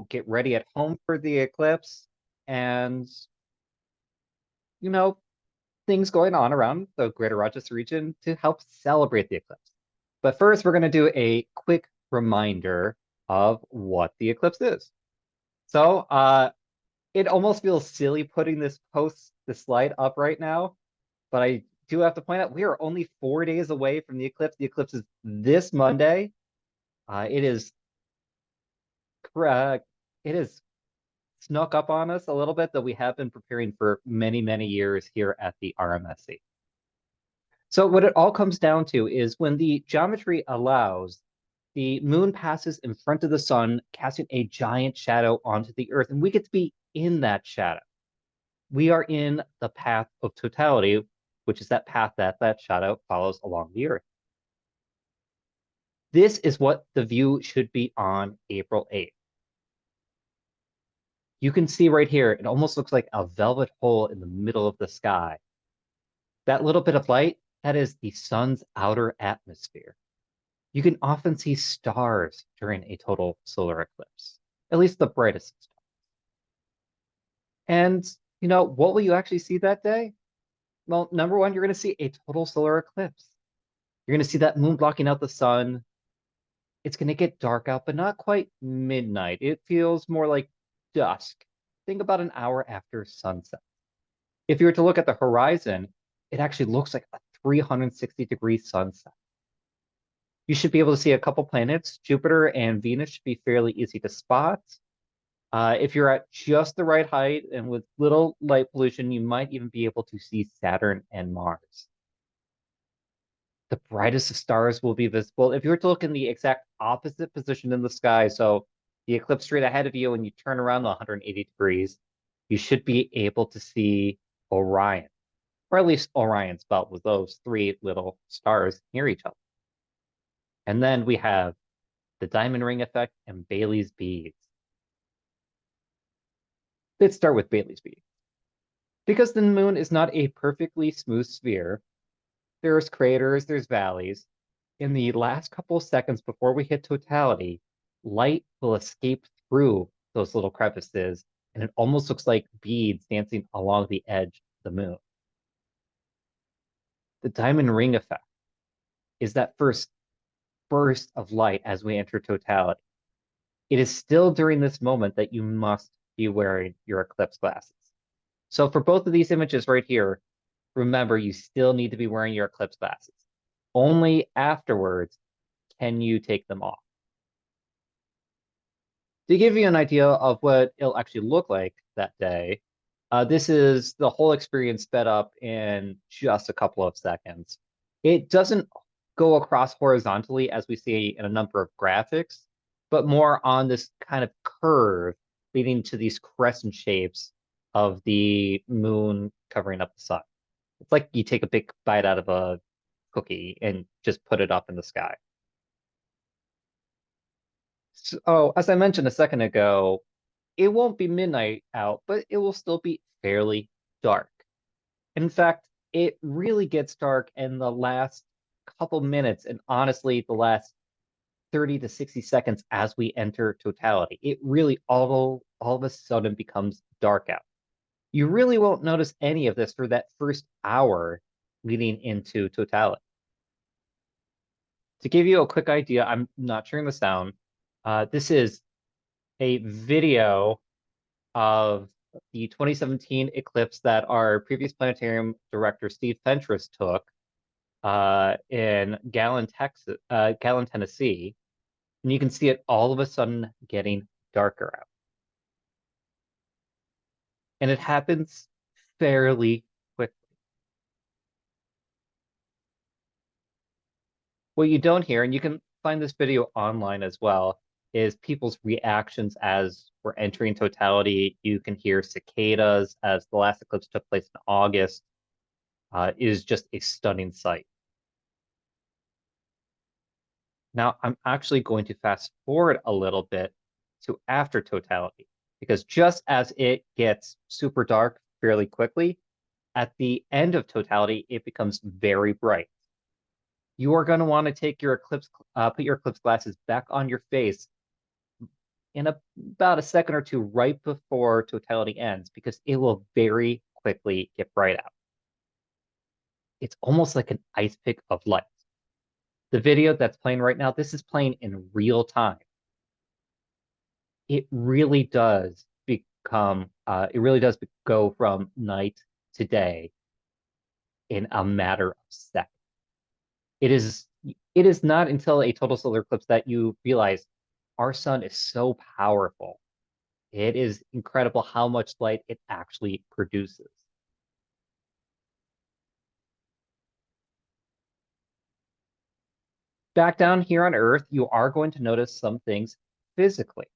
get ready at home for the eclipse and, you know, things going on around the greater Rochester region to help celebrate the eclipse. But first, we're going to do a quick reminder of what the eclipse is. So, it almost feels silly putting this slide up right now, but I do have to point out we are only 4 days away from the eclipse. The eclipse is this Monday. It is correct. It is snuck up on us a little bit that we have been preparing for many, many years here at the RMSC. So what it all comes down to is when the geometry allows, the moon passes in front of the sun, casting a giant shadow onto the earth, and we get to be in that shadow. We are in the path of totality, which is that path that shadow follows along the earth. This is what the view should be on April 8th. You can see right here, it almost looks like a velvet hole in the middle of the sky. That little bit of light, that is the sun's outer atmosphere. You can often see stars during a total solar eclipse, at least the brightest stars. And, what will you actually see that day? Well, number one, you're going to see a total solar eclipse. You're going to see that moon blocking out the sun. It's going to get dark out, but not quite midnight. It feels more like dusk. Think about an hour after sunset. If you were to look at the horizon, it actually looks like a 360-degree sunset. You should be able to see a couple planets. Jupiter and Venus should be fairly easy to spot. If you're at just the right height and with little light pollution, you might even be able to see Saturn and Mars. The brightest of stars will be visible. If you were to look in the exact opposite position in the sky, so the eclipse straight ahead of you and you turn around 180 degrees, you should be able to see Orion, or at least Orion's belt with those three little stars near each other. And then we have the diamond ring effect and Baily's beads. Let's start with Baily's beads. Because the moon is not a perfectly smooth sphere, there's craters, there's valleys. In the last couple of seconds before we hit totality, light will escape through those little crevices, and it almost looks like beads dancing along the edge of the moon. The diamond ring effect is that first burst of light as we enter totality. It is still during this moment that you must be wearing your eclipse glasses. So for both of these images right here, remember you still need to be wearing your eclipse glasses. Only afterwards can you take them off. To give you an idea of what it'll actually look like that day, this is the whole experience sped up in just a couple of seconds. It doesn't go across horizontally as we see in a number of graphics, but more on this kind of curve leading to these crescent shapes of the moon covering up the sun. It's like you take a big bite out of a cookie and just put it up in the sky. So, as I mentioned a second ago, it won't be midnight out, but it will still be fairly dark. In fact, it really gets dark in the last couple minutes, and honestly, the last 30 to 60 seconds as we enter totality. It really all of a sudden becomes dark out. You really won't notice any of this for that first hour leading into totality. To give you a quick idea, I'm not sharing the sound. This is a video of the 2017 eclipse that our previous planetarium director, Steve Fentress, took in Gallon, Tennessee. And you can see it all of a sudden getting darker out. And it happens fairly quickly. What you don't hear, and you can find this video online as well, is people's reactions as we're entering totality. You can hear cicadas as the last eclipse took place in August. Is just a stunning sight. Now, I'm actually going to fast forward a little bit to after totality, because just as it gets super dark fairly quickly, at the end of totality, it becomes very bright. You are going to want to take your put your eclipse glasses back on your face in about a second or two right before totality ends because it will very quickly get bright out. It's almost like an ice pick of light. The video that's playing right now, this is playing in real time. It really does go from night to day in a matter of seconds. It is it is not until a total solar eclipse that you realize our sun is so powerful. It is incredible how much light it actually produces. Back down here on Earth, you are going to notice some things physically.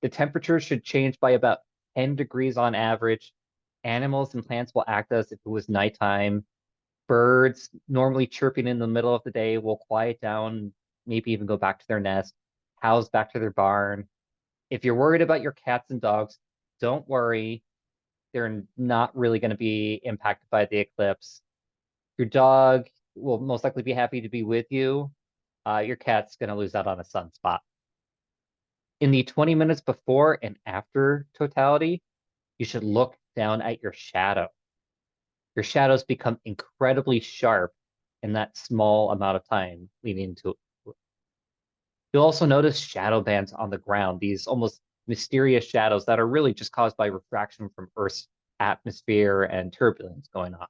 The temperature should change by about 10 degrees on average. Animals and plants will act as if it was nighttime. Birds, normally chirping in the middle of the day, will quiet down, maybe even go back to their nest. Cows back to their barn. If you're worried about your cats and dogs, don't worry. They're not really going to be impacted by the eclipse. Your dog will most likely be happy to be with you. Your cat's going to lose out on a sunspot. In the 20 minutes before and after totality, you should look down at your shadow. Your shadows become incredibly sharp in that small amount of time leading to. You'll also notice shadow bands on the ground, these almost mysterious shadows that are really just caused by refraction from Earth's atmosphere and turbulence going on.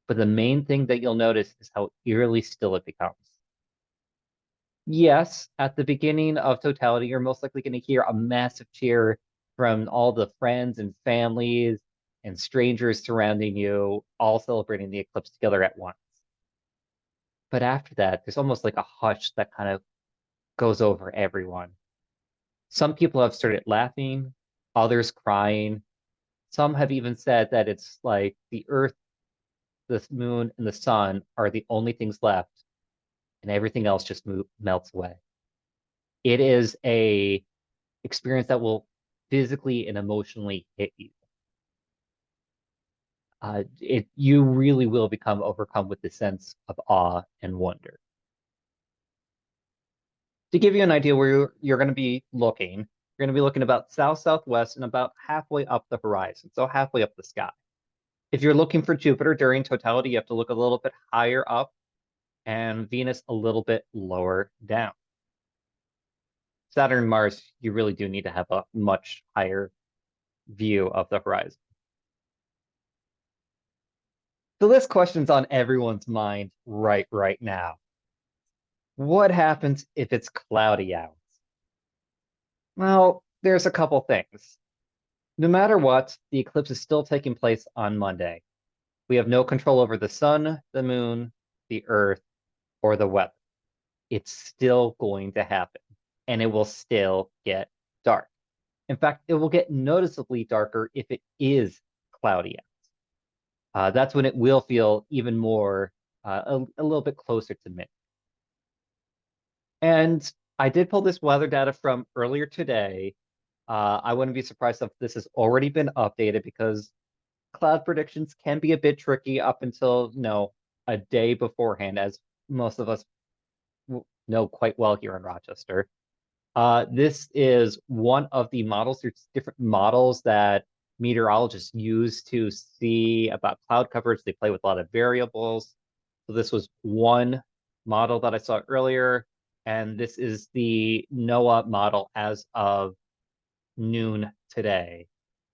But the main thing that you'll notice is how eerily still it becomes. Yes, at the beginning of totality, you're most likely going to hear a massive cheer from all the friends and families and strangers surrounding you, all celebrating the eclipse together at once. But after that, there's almost like a hush that kind of goes over everyone. Some people have started laughing, others crying. Some have even said that it's like the Earth, the moon, and the sun are the only things left, and everything else just melts away. It is a experience that will physically and emotionally hit you. You really will become overcome with the sense of awe and wonder. To give you an idea where you're going to be looking, you're going to be looking about south-southwest and about halfway up the horizon, so halfway up the sky. If you're looking for Jupiter during totality, you have to look a little bit higher up and Venus a little bit lower down. Saturn and Mars, you really do need to have a much higher view of the horizon. So this question's on everyone's mind right now. What happens if it's cloudy out? Well, there's a couple things. No matter what, the eclipse is still taking place on Monday. We have no control over the sun, the moon, the earth, or the weather. It's still going to happen, and it will still get dark. In fact, it will get noticeably darker if it is cloudy out. That's when it will feel even more, a little bit closer to midnight. And I did pull this weather data from earlier today. I wouldn't be surprised if this has already been updated because cloud predictions can be a bit tricky up until, a day beforehand, as most of us know quite well here in Rochester. This is one of the models. There's different models that meteorologists use to see about cloud coverage. They play with a lot of variables. So this was one model that I saw earlier, and this is the NOAA model as of noon today.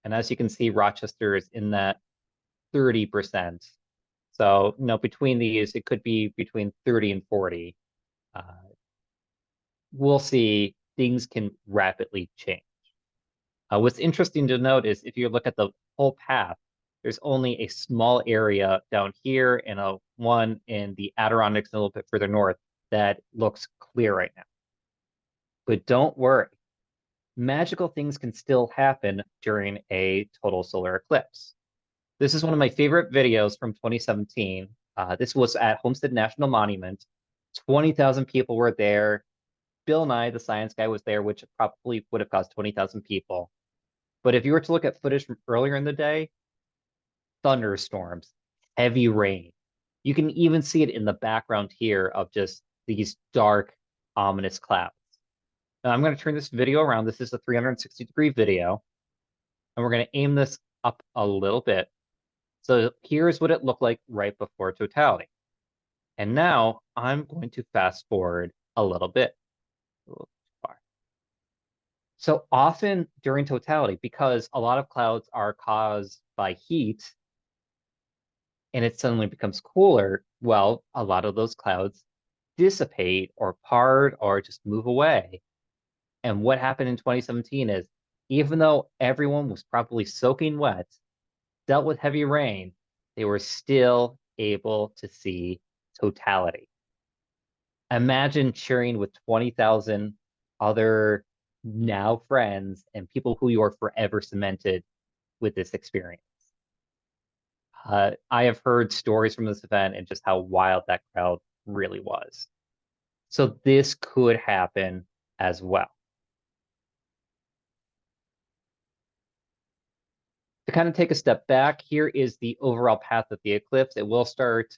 And as you can see, Rochester is in that 30%. So, between these, it could be between 30 and 40. We'll see. Things can rapidly change. What's interesting to note is if you look at the whole path, there's only a small area down here and one in the Adirondacks a little bit further north that looks clear right now. But don't worry, magical things can still happen during a total solar eclipse. This is one of my favorite videos from 2017. This was at Homestead National Monument. 20,000 people were there. Bill Nye, the science guy, was there, which probably would have caused 20,000 people. But if you were to look at footage from earlier in the day, thunderstorms, heavy rain. You can even see it in the background here of just these dark, ominous clouds. Now I'm going to turn this video around. This is a 360-degree video, and we're going to aim this up a little bit. So here's what it looked like right before totality. And now I'm going to fast forward a little bit. A little too far. So often during totality, because a lot of clouds are caused by heat and it suddenly becomes cooler, well, a lot of those clouds dissipate or part or just move away. And what happened in 2017 is even though everyone was probably soaking wet, dealt with heavy rain, they were still able to see totality. Imagine cheering with 20,000 other now friends and people who you are forever cemented with this experience. I have heard stories from this event and just how wild that crowd really was. So this could happen as well. To kind of take a step back, here is the overall path of the eclipse. It will start,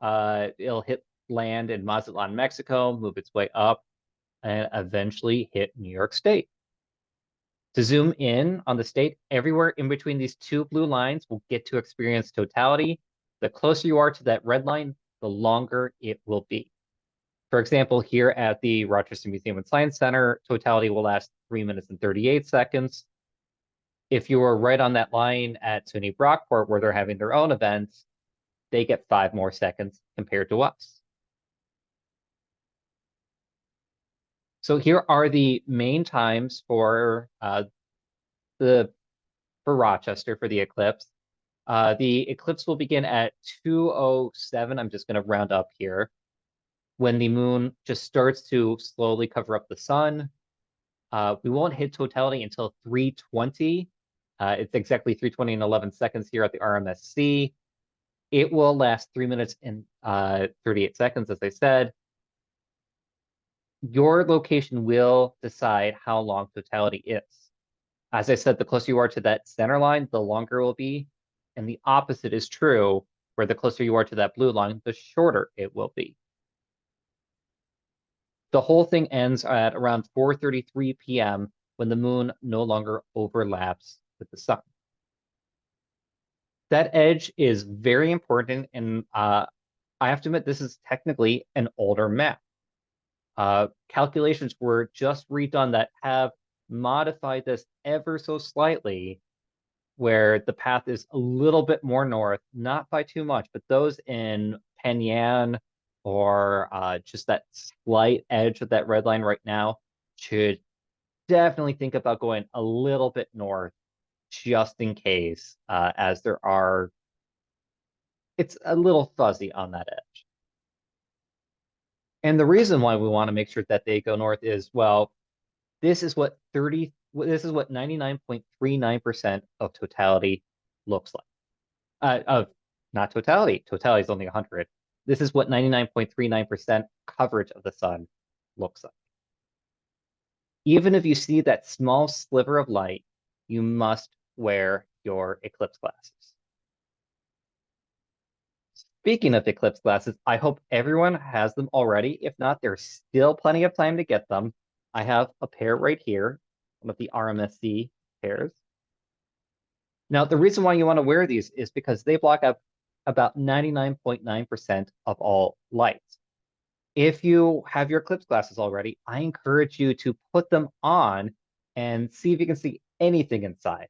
it'll hit land in Mazatlan, Mexico, move its way up, and eventually hit New York State. To zoom in on the state, everywhere in between these two blue lines will get to experience totality. The closer you are to that red line, the longer it will be. For example, here at the Rochester Museum and Science Center, totality will last 3 minutes and 38 seconds. If you were right on that line at SUNY Brockport, where they're having their own events, they get 5 more seconds compared to us. So here are the main times for Rochester for the eclipse. The eclipse will begin at 2:07. I'm just going to round up here. When the moon just starts to slowly cover up the sun. We won't hit totality until 3:20. It's exactly 3:20 and 11 seconds here at the RMSC. It will last 3 minutes and 38 seconds, as I said. Your location will decide how long totality is. As I said, the closer you are to that center line, the longer it will be. And the opposite is true, where the closer you are to that blue line, the shorter it will be. The whole thing ends at around 4:33 p.m. when the moon no longer overlaps with the sun. That edge is very important, and I have to admit, this is technically an older map. Calculations were just redone that have modified this ever so slightly, where the path is a little bit more north, not by too much, but those in Penyan or just that slight edge of that red line right now should definitely think about going a little bit north just in case, as it's a little fuzzy on that edge. And the reason why we want to make sure that they go north is, well, this is what 99.39% of totality looks like. Of not totality. Totality is only 100. This is what 99.39% coverage of the sun looks like. Even if you see that small sliver of light, you must wear your eclipse glasses. Speaking of eclipse glasses, I hope everyone has them already. If not, there's still plenty of time to get them. I have a pair right here, one of the RMSC pairs. Now, the reason why you want to wear these is because they block out about 99.9% of all light. If you have your eclipse glasses already, I encourage you to put them on and see if you can see anything inside.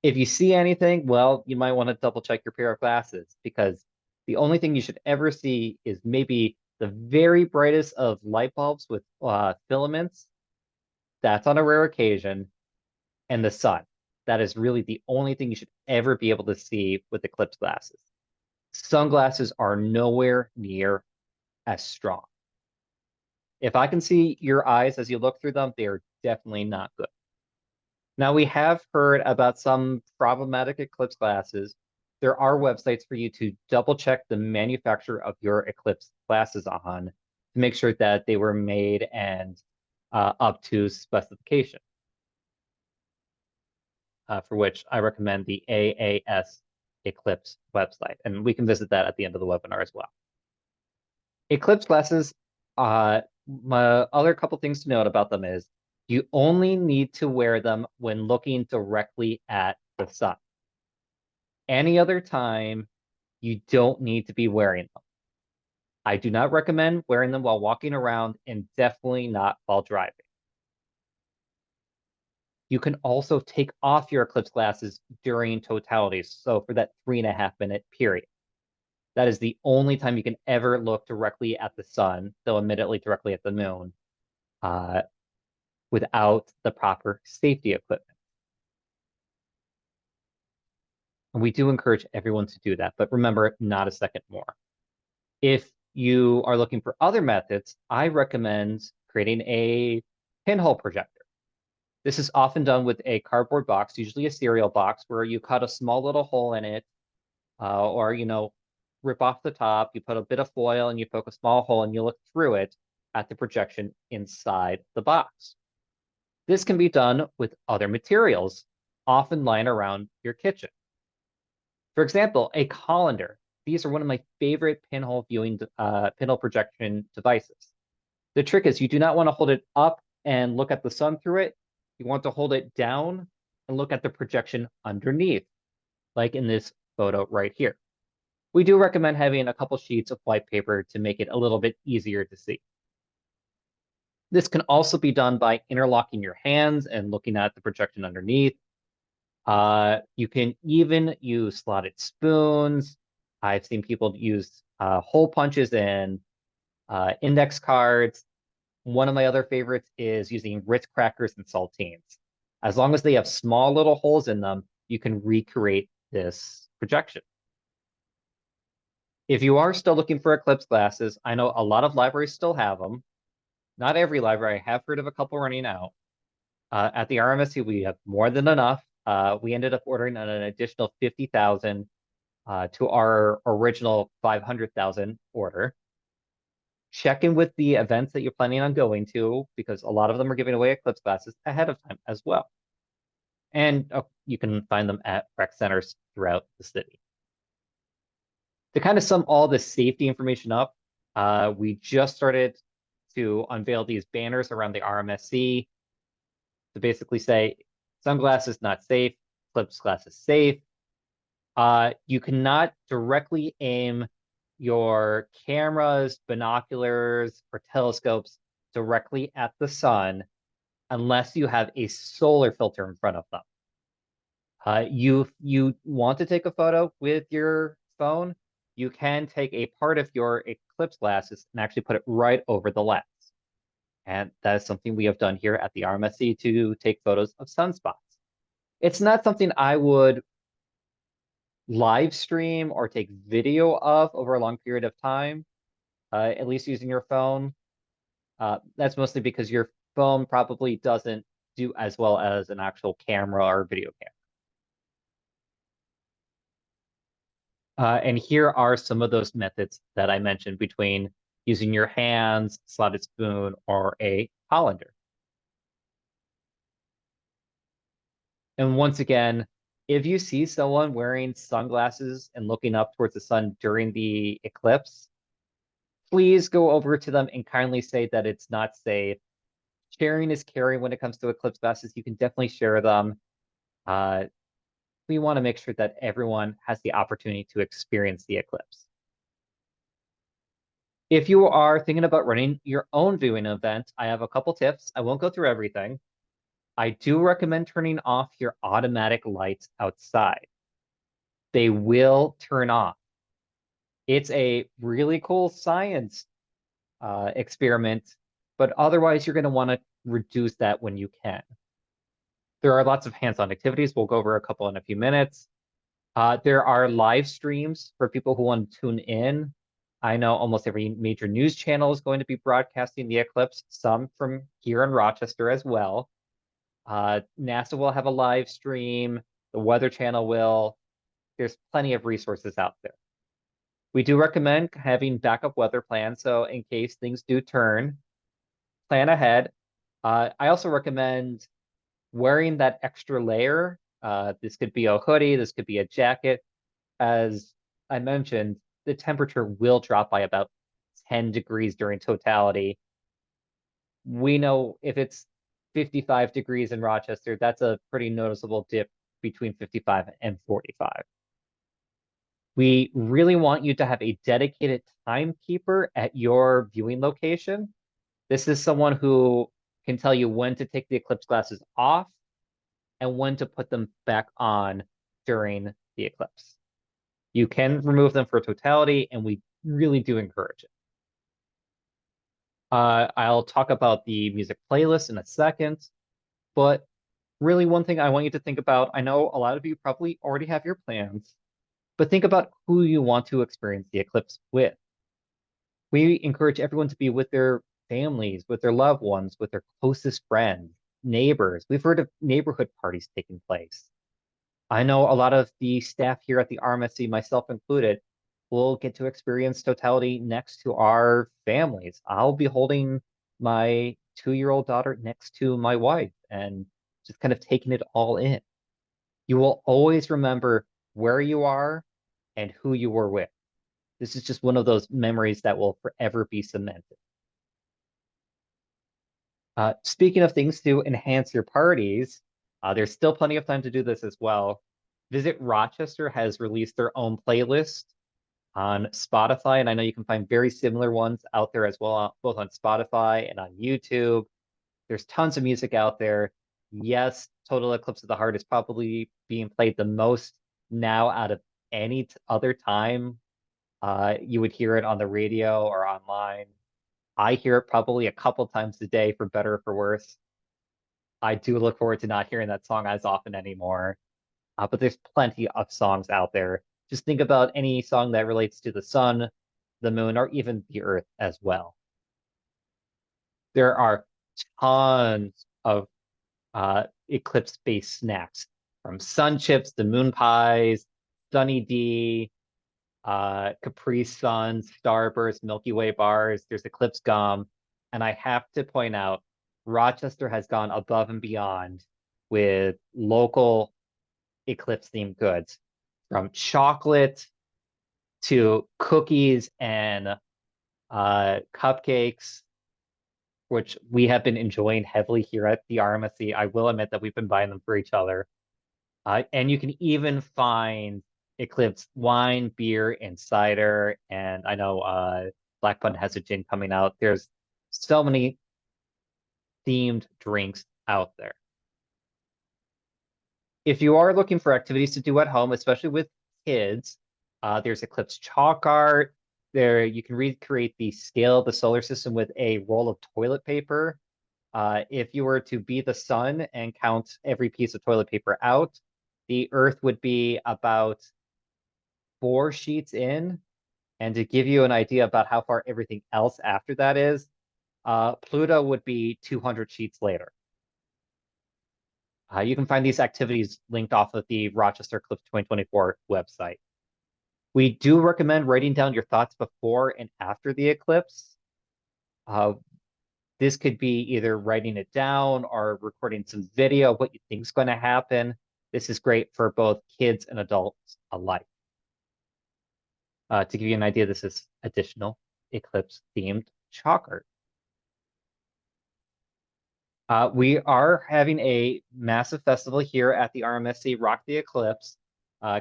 If you see anything, well, you might want to double check your pair of glasses, because the only thing you should ever see is maybe the very brightest of light bulbs with filaments. That's on a rare occasion. And the sun. That is really the only thing you should ever be able to see with eclipse glasses. Sunglasses are nowhere near as strong. If I can see your eyes as you look through them, they are definitely not good. Now, we have heard about some problematic eclipse glasses. There are websites for you to double check the manufacturer of your eclipse glasses on to make sure that they were made and up to specification. For which I recommend the AAS Eclipse website. And we can visit that at the end of the webinar as well. Eclipse glasses, My other couple things to note about them is you only need to wear them when looking directly at the sun. Any other time, you don't need to be wearing them. I do not recommend wearing them while walking around and definitely not while driving. You can also take off your eclipse glasses during totality. So for that 3.5 minute period, that is the only time you can ever look directly at the sun, though admittedly directly at the moon, uh, without the proper safety equipment. And we do encourage everyone to do that, but remember, not a second more. If you are looking for other methods, I recommend creating a pinhole projector. This is often done with a cardboard box, usually a cereal box, where you cut a small little hole in it, or rip off the top, you put a bit of foil and you poke a small hole and you look through it at the projection inside the box. This can be done with other materials, often lying around your kitchen. For example, a colander. These are one of my favorite pinhole projection devices. The trick is you do not want to hold it up and look at the sun through it. You want to hold it down and look at the projection underneath, like in this photo right here. We do recommend having a couple sheets of white paper to make it a little bit easier to see. This can also be done by interlocking your hands and looking at the projection underneath. You can even use slotted spoons. I've seen people use hole punches and index cards. One of my other favorites is using Ritz crackers and saltines. As long as they have small little holes in them, you can recreate this projection. If you are still looking for eclipse glasses, I know a lot of libraries still have them. Not every library. I have heard of a couple running out. At the RMSC, we have more than enough. We ended up ordering an additional 50,000 to our original 500,000 order. Check in with the events that you're planning on going to, because a lot of them are giving away eclipse glasses ahead of time as well. And you can find them at rec centers throughout the city. To kind of sum all the safety information up, we just started to unveil these banners around the RMSC to basically say sunglasses not safe, eclipse glasses safe. You cannot directly aim your cameras, binoculars, or telescopes directly at the sun unless you have a solar filter in front of them. You want to take a photo with your phone, you can take a part of your eclipse glasses and actually put it right over the lens. And that is something we have done here at the RMSC to take photos of sunspots. It's not something I would live stream or take video of over a long period of time, at least using your phone. That's mostly because your phone probably doesn't do as well as an actual camera or video camera. And here are some of those methods that I mentioned between using your hands, slotted spoon, or a colander. And once again, if you see someone wearing sunglasses and looking up towards the sun during the eclipse, please go over to them and kindly say that it's not safe. Sharing is caring when it comes to eclipse glasses. You can definitely share them. We want to make sure that everyone has the opportunity to experience the eclipse. If you are thinking about running your own viewing event, I have a couple tips. I won't go through everything. I do recommend turning off your automatic lights outside. They will turn off. It's a really cool science experiment, but otherwise you're going to want to reduce that when you can. There are lots of hands-on activities. We'll go over a couple in a few minutes. There are live streams for people who want to tune in. I know almost every major news channel is going to be broadcasting the eclipse, some from here in Rochester as well. NASA will have a live stream. The Weather Channel will. There's plenty of resources out there. We do recommend having backup weather plans, so in case things do turn, plan ahead. I also recommend wearing that extra layer. This could be a hoodie, this could be a jacket. As I mentioned, the temperature will drop by about 10 degrees during totality. we know if it's 55 degrees in Rochester, that's a pretty noticeable dip between 55 and 45. We really want you to have a dedicated timekeeper at your viewing location. This is someone who can tell you when to take the eclipse glasses off and when to put them back on during the eclipse. You can remove them for totality, and we really do encourage it. I'll talk about the music playlist in a second, but really one thing I want you to think about, I know a lot of you probably already have your plans, but think about who you want to experience the eclipse with. We encourage everyone to be with their families, with their loved ones, with their closest friends, neighbors. We've heard of neighborhood parties taking place. I know a lot of the staff here at the RMSC, myself included, will get to experience totality next to our families. I'll be holding my 2-year-old daughter next to my wife and just kind of taking it all in. You will always remember where you are and who you were with. This is just one of those memories that will forever be cemented. Speaking of things to enhance your parties, there's still plenty of time to do this as well. Visit Rochester has released their own playlist on Spotify, and I know you can find very similar ones out there as well, both on Spotify and on YouTube. There's tons of music out there. Yes, Total Eclipse of the Heart is probably being played the most now out of any other time. You would hear it on the radio or online. I hear it probably a couple times a day, for better or for worse. I do look forward to not hearing that song as often anymore. But there's plenty of songs out there. Just think about any song that relates to the sun, the moon, or even the earth as well. There are tons of eclipse-based snacks, from sun chips to moon pies, Sunny D, Capri Sun, Starburst, Milky Way bars. There's Eclipse gum, and I have to point out, Rochester has gone above and beyond with local eclipse themed goods, from chocolate to cookies and cupcakes, which we have been enjoying heavily here at the RMSC. I will admit that we've been buying them for each other. And you can even find Eclipse wine, beer, and cider. And I know Black Button has a gin coming out. There's so many themed drinks out there. If you are looking for activities to do at home, especially with kids, there's Eclipse chalk art. There you can recreate the scale of the solar system with a roll of toilet paper. If you were to be the sun and count every piece of toilet paper out, the Earth would be about 4 sheets in. And to give you an idea about how far everything else after that is, Pluto would be 200 sheets later. You can find these activities linked off of the Rochester Eclipse 2024 website. We do recommend writing down your thoughts before and after the eclipse. This could be either writing it down or recording some video of what you think is going to happen. This is great for both kids and adults alike. To give you an idea, this is additional eclipse-themed chalk art. We are having a massive festival here at the RMSC Rock the Eclipse,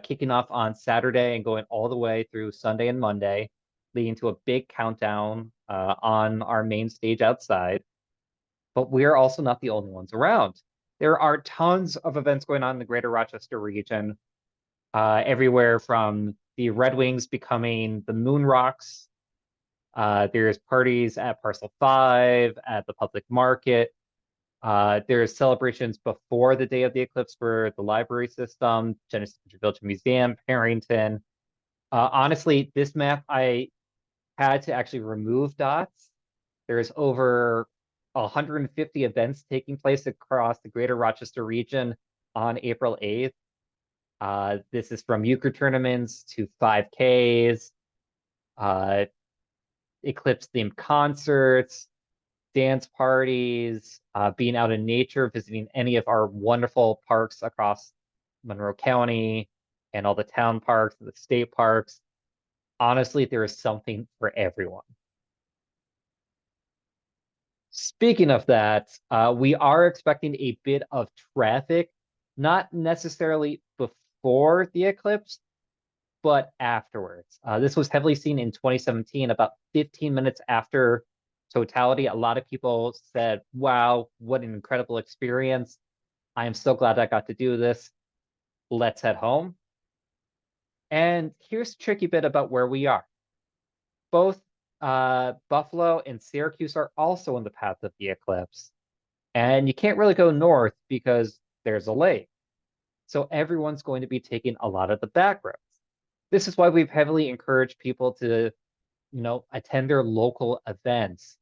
kicking off on Saturday and going all the way through Sunday and Monday, leading to a big countdown on our main stage outside. But we're also not the only ones around. There are tons of events going on in the greater Rochester region, everywhere from the Red Wings becoming the Moon Rocks. There's parties at Parcel 5, at the public market. There's celebrations before the day of the eclipse for the library system, Genesee Village Museum, Parrington. Honestly, this map, I had to actually remove dots. There's over 150 events taking place across the greater Rochester region on April 8th. This is from euchre tournaments to 5Ks, eclipse-themed concerts, dance parties, being out in nature, visiting any of our wonderful parks across Monroe County and all the town parks and the state parks. Honestly, there is something for everyone. Speaking of that, we are expecting a bit of traffic, not necessarily before the eclipse, but afterwards. This was heavily seen in 2017, about 15 minutes after totality. A lot of people said, wow, what an incredible experience. I am so glad I got to do this. Let's head home. And here's the tricky bit about where we are. Both Buffalo and Syracuse are also in the path of the eclipse. And you can't really go north because there's a lake. So everyone's going to be taking a lot of the back roads. This is why we've heavily encouraged people to, attend their local events,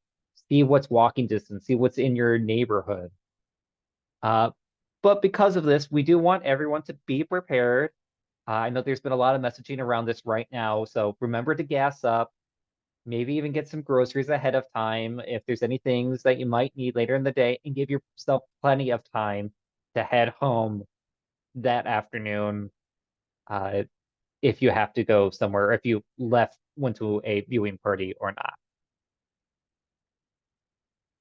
see what's walking distance, see what's in your neighborhood. But because of this, we do want everyone to be prepared. I know there's been a lot of messaging around this right now, so remember to gas up, maybe even get some groceries ahead of time if there's any things that you might need later in the day, and give yourself plenty of time to head home that afternoon if you have to go somewhere, if you went to a viewing party or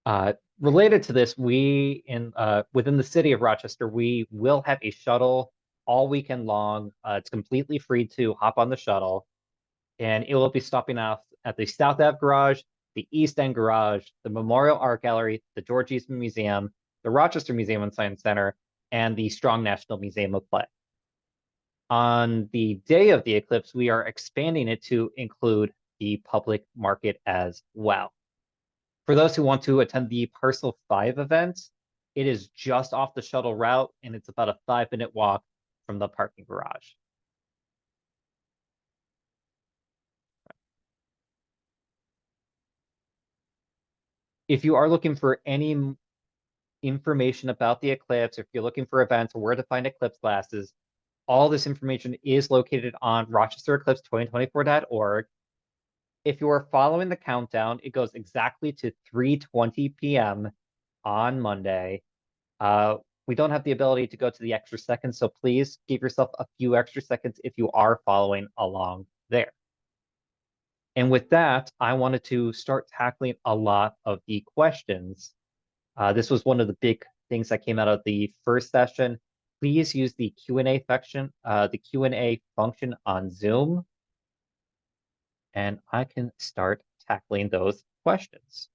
not. Related to this, within the city of Rochester, we will have a shuttle all weekend long. It's completely free to hop on the shuttle, and it will be stopping off at the South Ave Garage, the East End Garage, the Memorial Art Gallery, the George Eastman Museum, the Rochester Museum and Science Center, and the Strong National Museum of Play. On the day of the eclipse, we are expanding it to include the public market as well. For those who want to attend the Parcel 5 event, it is just off the shuttle route, and it's about a 5-minute walk from the parking garage. If you are looking for any information about the eclipse, if you're looking for events or where to find eclipse glasses, all this information is located on RochesterEclipse2024.org. If you are following the countdown, it goes exactly to 3:20 p.m. on Monday. We don't have the ability to go to the extra seconds, so please give yourself a few extra seconds if you are following along there. And with that, I wanted to start tackling a lot of the questions. This was one of the big things that came out of the first session. Please use the Q&A function on Zoom, and I can start tackling those questions.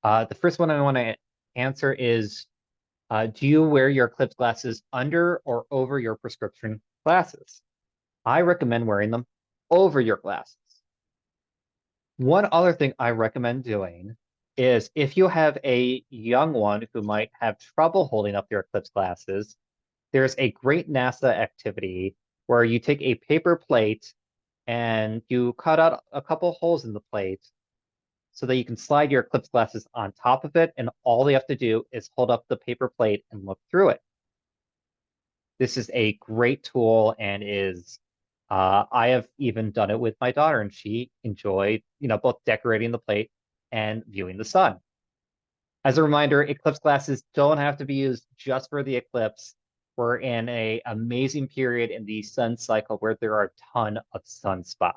The first one I want to answer is, do you wear your Eclipse glasses under or over your prescription glasses? I recommend wearing them over your glasses. One other thing I recommend doing is if you have a young one who might have trouble holding up their Eclipse glasses, there's a great NASA activity where you take a paper plate and you cut out a couple holes in the plate so that you can slide your Eclipse glasses on top of it, and all you have to do is hold up the paper plate and look through it. This is a great tool and I have even done it with my daughter, and she enjoyed, both decorating the plate and viewing the sun. As a reminder, eclipse glasses don't have to be used just for the eclipse. We're in an amazing period in the sun cycle where there are a ton of sunspots.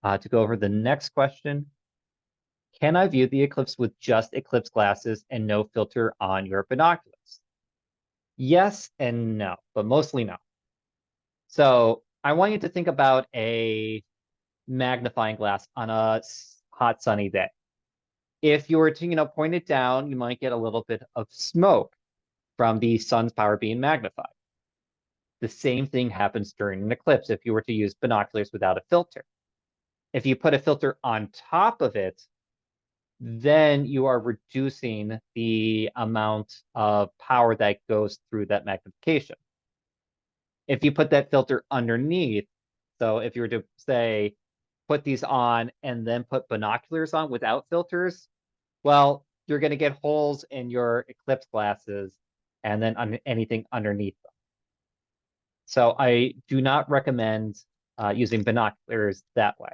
To go over the next question, can I view the eclipse with just eclipse glasses and no filter on your binoculars? Yes and no, but mostly no. So I want you to think about a magnifying glass on a hot sunny day. If you were to, point it down, you might get a little bit of smoke from the sun's power being magnified. The same thing happens during an eclipse if you were to use binoculars without a filter. If you put a filter on top of it, then you are reducing the amount of power that goes through that magnification. If you put that filter underneath, so if you were to say, put these on and then put binoculars on without filters, well, you're going to get holes in your eclipse glasses and then anything underneath them. So I do not recommend using binoculars that way.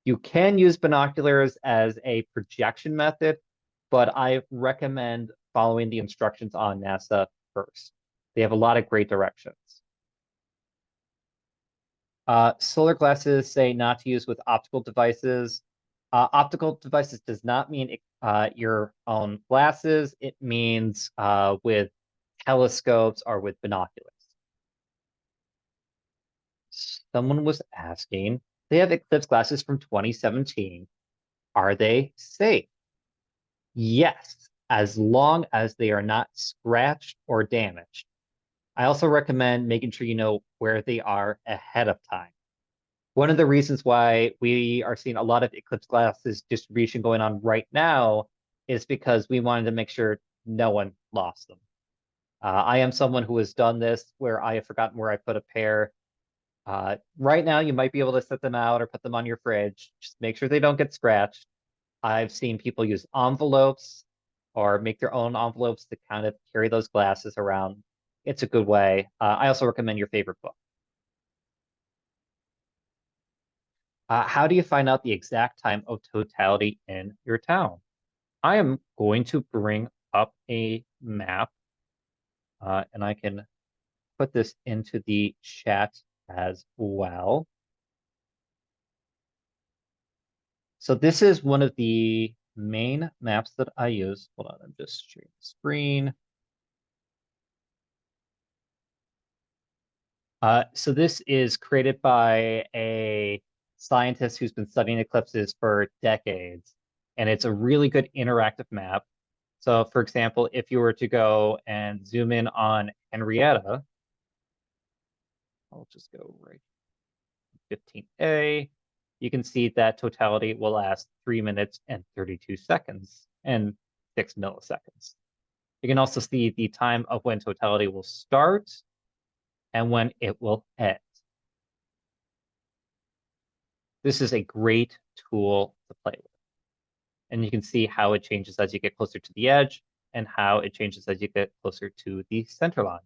You can use binoculars as a projection method, but I recommend following the instructions on NASA first. They have a lot of great directions. Solar glasses say not to use with optical devices. Optical devices does not mean your own glasses. It means with telescopes or with binoculars. Someone was asking, they have Eclipse glasses from 2017. Are they safe? Yes, as long as they are not scratched or damaged. I also recommend making sure you know where they are ahead of time. One of the reasons why we are seeing a lot of Eclipse glasses distribution going on right now is because we wanted to make sure no one lost them. I am someone who has done this where I have forgotten where I put a pair. Right now, you might be able to set them out or put them on your fridge. Just make sure they don't get scratched. I've seen people use envelopes or make their own envelopes to kind of carry those glasses around. It's a good way. I also recommend your favorite book. How do you find out the exact time of totality in your town? I am going to bring up a map, and I can put this into the chat as well. So this is one of the main maps that I use. Hold on, I'm just sharing the screen. So this is created by a scientist who's been studying eclipses for decades, and it's a really good interactive map. So for example, if you were to go and zoom in on Henrietta, I'll just go right 15A, you can see that totality will last 3 minutes and 32 seconds and 6 milliseconds. You can also see the time of when totality will start and when it will end. This is a great tool to play with. And you can see how it changes as you get closer to the edge and how it changes as you get closer to the center line.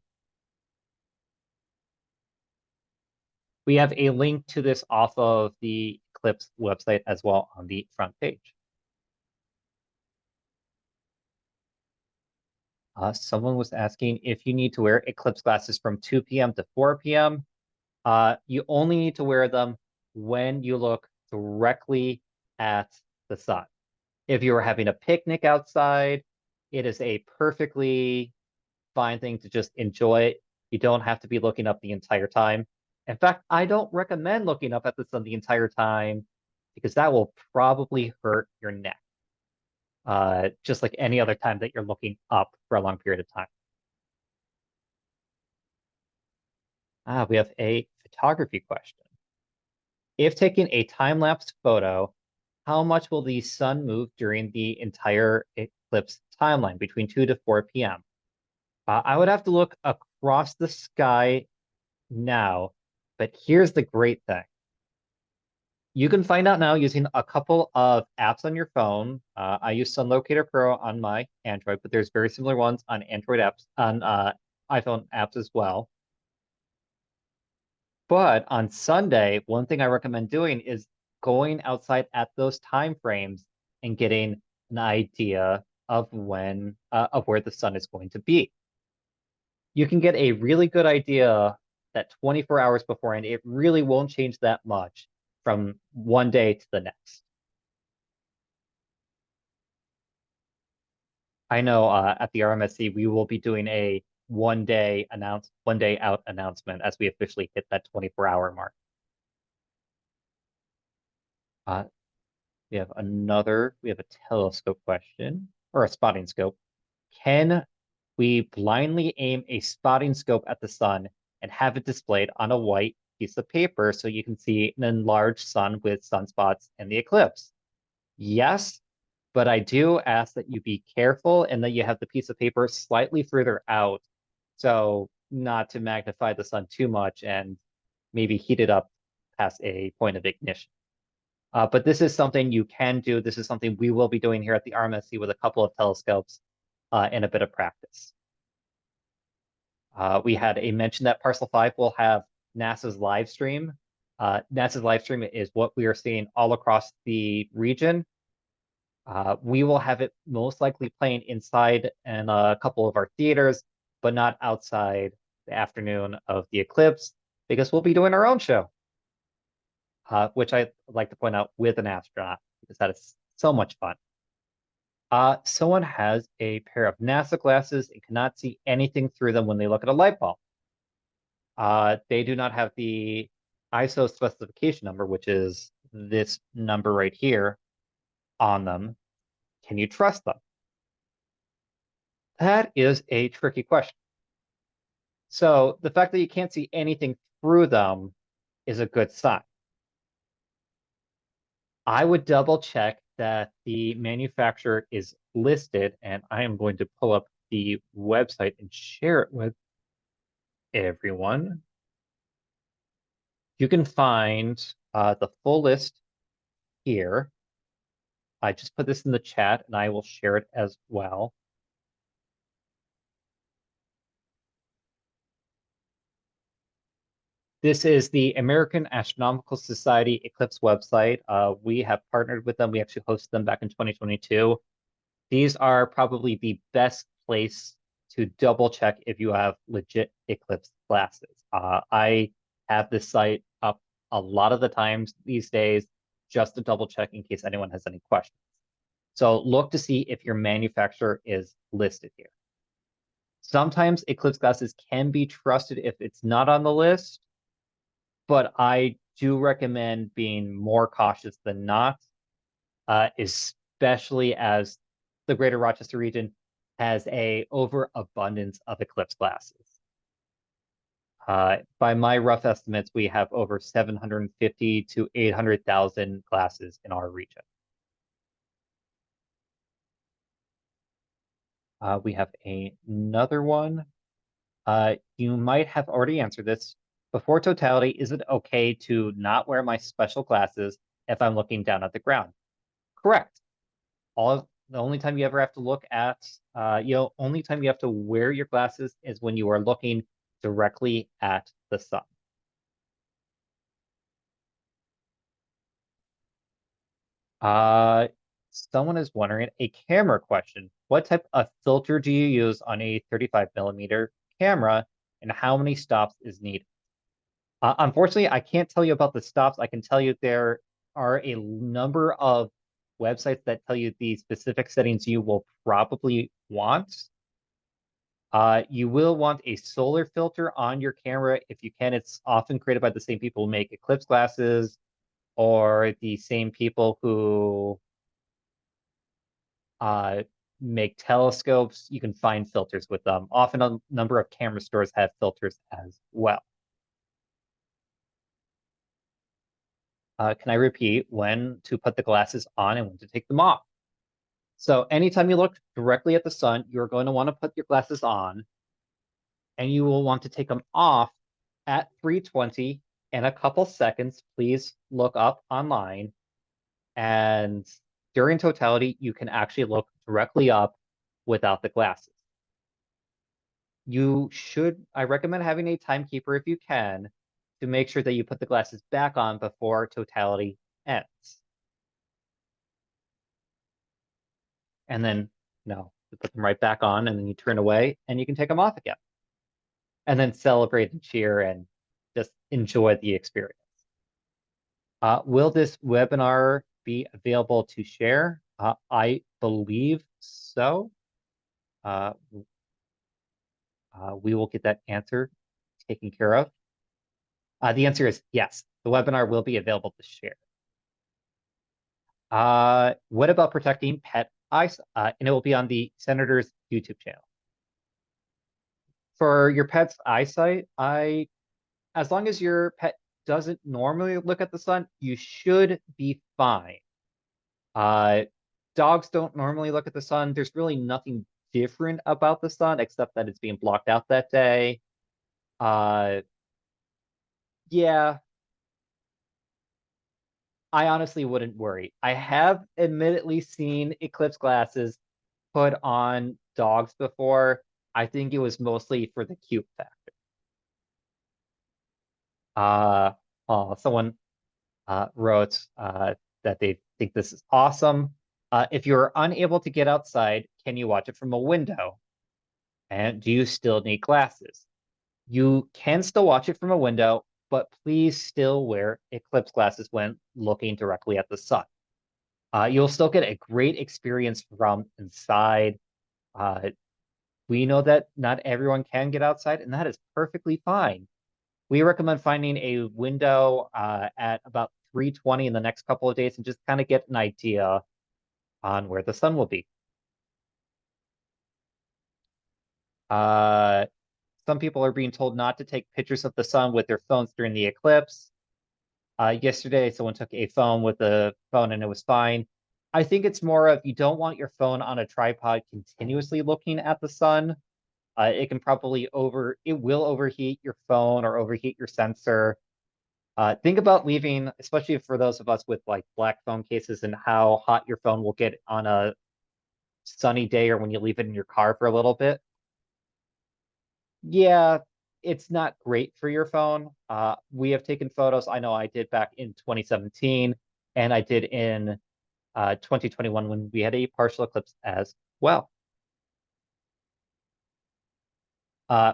We have a link to this off of the Eclipse website as well on the front page. Someone was asking if you need to wear Eclipse glasses from 2 p.m. to 4 p.m. You only need to wear them when you look directly at the sun. If you are having a picnic outside, it is a perfectly fine thing to just enjoy it. You don't have to be looking up the entire time. In fact, I don't recommend looking up at the sun the entire time because that will probably hurt your neck. Just like any other time that you're looking up for a long period of time. We have a photography question. If taking a time-lapse photo, how much will the sun move during the entire eclipse timeline between 2 to 4 p.m.? I would have to look across the sky now, but here's the great thing. You can find out now using a couple of apps on your phone. I use Sun Locator Pro on my Android, but there's very similar ones on Android apps, on iPhone apps as well. But on Sunday, one thing I recommend doing is going outside at those time frames and getting an idea of when of where the sun is going to be. You can get a really good idea that 24 hours beforehand, it really won't change that much from one day to the next. I know at the RMSC we will be doing a one day out announcement as we officially hit that 24-hour mark. We have a telescope question, or a spotting scope. Can we blindly aim a spotting scope at the sun and have it displayed on a white piece of paper so you can see an enlarged sun with sunspots in the eclipse? Yes, but I do ask that you be careful and that you have the piece of paper slightly further out, so not to magnify the sun too much and maybe heat it up past a point of ignition. But this is something you can do. This is something we will be doing here at the RMSC with a couple of telescopes and a bit of practice. We had a mention that Parcel 5 will have NASA's live stream. NASA's live stream is what we are seeing all across the region. We will have it most likely playing inside in a couple of our theaters, but not outside the afternoon of the eclipse, because we'll be doing our own show, which I'd like to point out with an astronaut. because that is so much fun. Someone has a pair of NASA glasses and cannot see anything through them when they look at a light bulb. They do not have the ISO specification number, which is this number right here on them. Can you trust them? That is a tricky question. So the fact that you can't see anything through them is a good sign. I would double check that the manufacturer is listed, and I am going to pull up the website and share it with everyone. You can find the full list here. I just put this in the chat and I will share it as well. This is the American Astronomical Society Eclipse website. We have partnered with them. We actually hosted them back in 2022. These are probably the best place to double check if you have legit Eclipse glasses. I have this site up a lot of the times these days just to double check in case anyone has any questions. So look to see if your manufacturer is listed here. Sometimes Eclipse glasses can be trusted if it's not on the list, but I do recommend being more cautious than not, especially as the greater Rochester region has a overabundance of Eclipse glasses. By my rough estimates, we have over 750 to 800,000 glasses in our region. We have another one. You might have already answered this. Before totality, is it okay to not wear my special glasses if I'm looking down at the ground? Correct. The only time you ever have to look at, only time you have to wear your glasses is when you are looking directly at the sun. Someone is wondering, a camera question. What type of filter do you use on a 35mm camera, and how many stops is needed? Unfortunately, I can't tell you about the stops. I can tell you there are a number of websites that tell you the specific settings you will probably want. You will want a solar filter on your camera if you can. It's often created by the same people who make Eclipse glasses or the same people who make telescopes. You can find filters with them. Often a number of camera stores have filters as well. Can I repeat when to put the glasses on and when to take them off? So anytime you look directly at the sun, you're going to want to put your glasses on, and you will want to take them off at 3:20 in a couple seconds. Please look up online. And during totality, you can actually look directly up without the glasses. I recommend having a timekeeper if you can to make sure that you put the glasses back on before totality ends. And then, no, you put them right back on and then you turn away and you can take them off again. And then celebrate and cheer and just enjoy the experience. Will this webinar be available to share? I believe so. We will get that answer taken care of. The answer is yes. The webinar will be available to share. What about protecting pet eyes? And it will be on the Senator's YouTube channel. For your pet's eyesight, as long as your pet doesn't normally look at the sun, you should be fine. Dogs don't normally look at the sun. There's really nothing different about the sun except that it's being blocked out that day. Yeah, I honestly wouldn't worry. I have admittedly seen Eclipse glasses put on dogs before. I think it was mostly for the cute factor. Someone wrote that they think this is awesome. If you're unable to get outside, can you watch it from a window? And do you still need glasses? You can still watch it from a window, but please still wear Eclipse glasses when looking directly at the sun. You'll still get a great experience from inside. Uh, we know that not everyone can get outside, and that is perfectly fine. We recommend finding a window at about 3:20 in the next couple of days and just kind of get an idea on where the sun will be. Uh, some people are being told not to take pictures of the sun with their phones during the eclipse. Yesterday, someone took a phone with a phone and it was fine. I think it's more of you don't want your phone on a tripod continuously looking at the sun. It can probably it will overheat your phone or overheat your sensor. Think about leaving, especially for those of us with like black phone cases, and how hot your phone will get on a sunny day or when you leave it in your car for a little bit. Yeah, it's not great for your phone. We have taken photos. I know I did back in 2017, and I did in 2021 when we had a partial eclipse as well.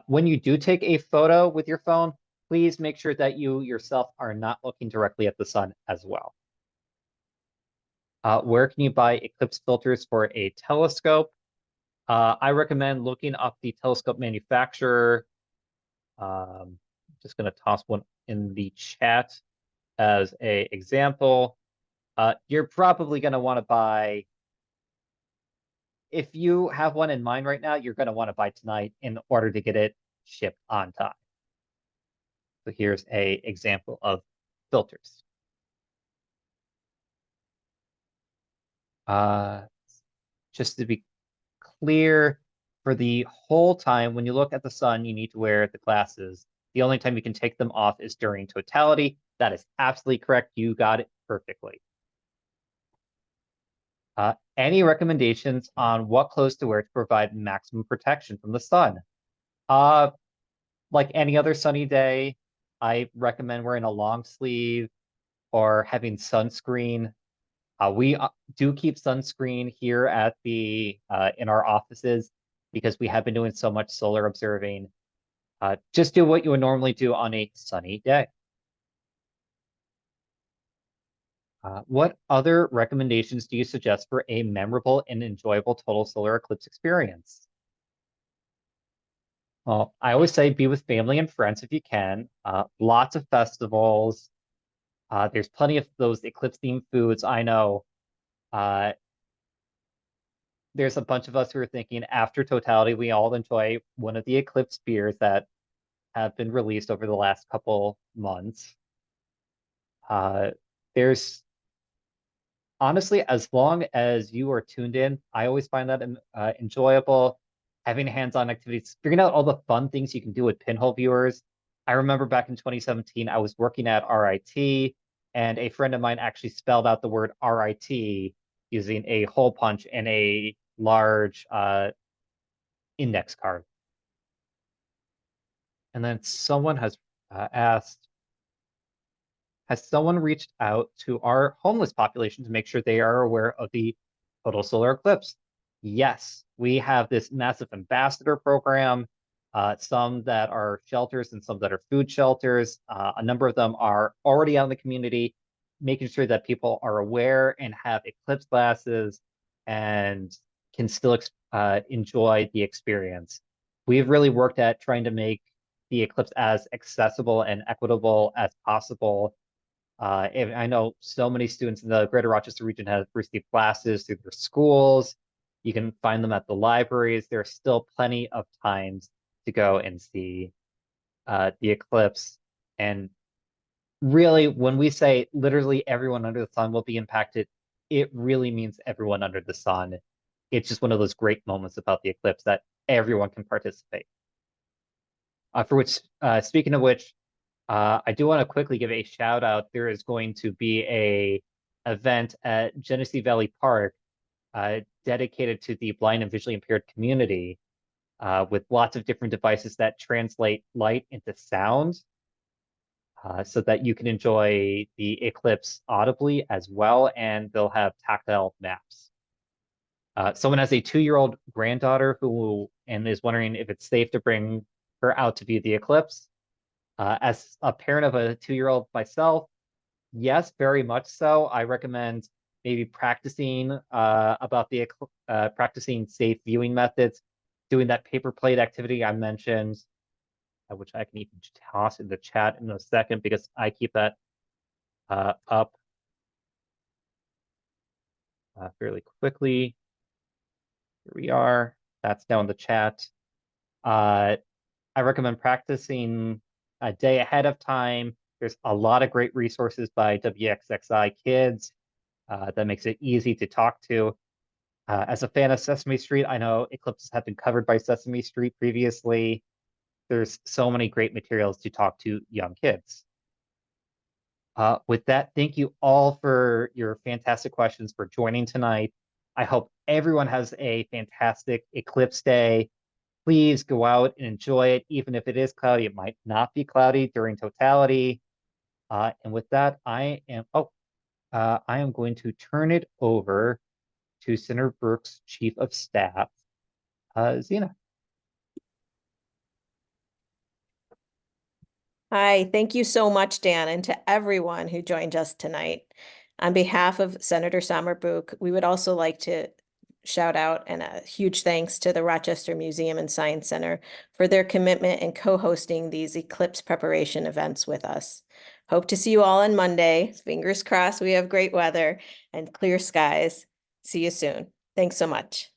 When you do take a photo with your phone, please make sure that you yourself are not looking directly at the sun as well. Where can you buy eclipse filters for a telescope? I recommend looking up the telescope manufacturer. Just going to toss one in the chat as a example. You're probably going to want to buy, if you have one in mind right now, you're going to want to buy tonight in order to get it shipped on time. So here's a example of filters. Just to be clear, for the whole time, when you look at the sun, you need to wear the glasses. The only time you can take them off is during totality. That is absolutely correct. You got it perfectly. Any recommendations on what clothes to wear to provide maximum protection from the sun? Uh, like any other sunny day, I recommend wearing a long sleeve or having sunscreen. We do keep sunscreen here at the in our offices because we have been doing so much solar observing. Just do what you would normally do on a sunny day. What other recommendations do you suggest for a memorable and enjoyable total solar eclipse experience? Well, I always say be with family and friends if you can. Lots of festivals. There's plenty of those eclipse themed foods. I know there's a bunch of us who are thinking after totality, we all enjoy one of the eclipse beers that have been released over the last couple months. There's honestly, as long as you are tuned in, I always find that enjoyable. Having hands-on activities, figuring out all the fun things you can do with pinhole viewers. I remember back in 2017, I was working at RIT, and a friend of mine actually spelled out the word RIT using a hole punch and a large index card. And then someone has asked, has someone reached out to our homeless population to make sure they are aware of the total solar eclipse? Yes, we have this massive ambassador program, some that are shelters and some that are food shelters. A number of them are already out in the community, making sure that people are aware and have eclipse glasses and can still enjoy the experience. We've really worked at trying to make the eclipse as accessible and equitable as possible. And I know so many students in the greater Rochester region have received classes through their schools. You can find them at the libraries. There are still plenty of times to go and see the eclipse. And really, when we say literally everyone under the sun will be impacted, it really means everyone under the sun. It's just one of those great moments about the eclipse that everyone can participate. For which, speaking of which, I do want to quickly give a shout out. There is going to be a event at Genesee Valley Park dedicated to the blind and visually impaired community with lots of different devices that translate light into sound so that you can enjoy the eclipse audibly as well, and they'll have tactile maps. Someone has a 2-year-old granddaughter who and is wondering if it's safe to bring her out to view the eclipse. As a parent of a 2-year-old myself, yes, very much so. I recommend maybe practicing about the practicing safe viewing methods, doing that paper plate activity I mentioned, which I can even toss in the chat in a second because I keep that up fairly quickly. Here we are. That's now in the chat. I recommend practicing a day ahead of time. There's a lot of great resources by WXXI Kids that makes it easy to talk to. As a fan of Sesame Street, I know eclipses have been covered by Sesame Street previously. There's so many great materials to talk to young kids. With that, thank you all for your fantastic questions, for joining tonight. I hope everyone has a fantastic eclipse day. Please go out and enjoy it, even if it is cloudy. It might not be cloudy during totality. And with that, I am going to turn it over to Senator Brouk's Chief of Staff, Zena. Hi, thank you so much, Dan, and to everyone who joined us tonight. On behalf of Senator Samra Brouk, we would also like to shout out and a huge thanks to the Rochester Museum and Science Center for their commitment in co-hosting these eclipse preparation events with us. Hope to see you all on Monday. Fingers crossed we have great weather and clear skies. See you soon. Thanks so much.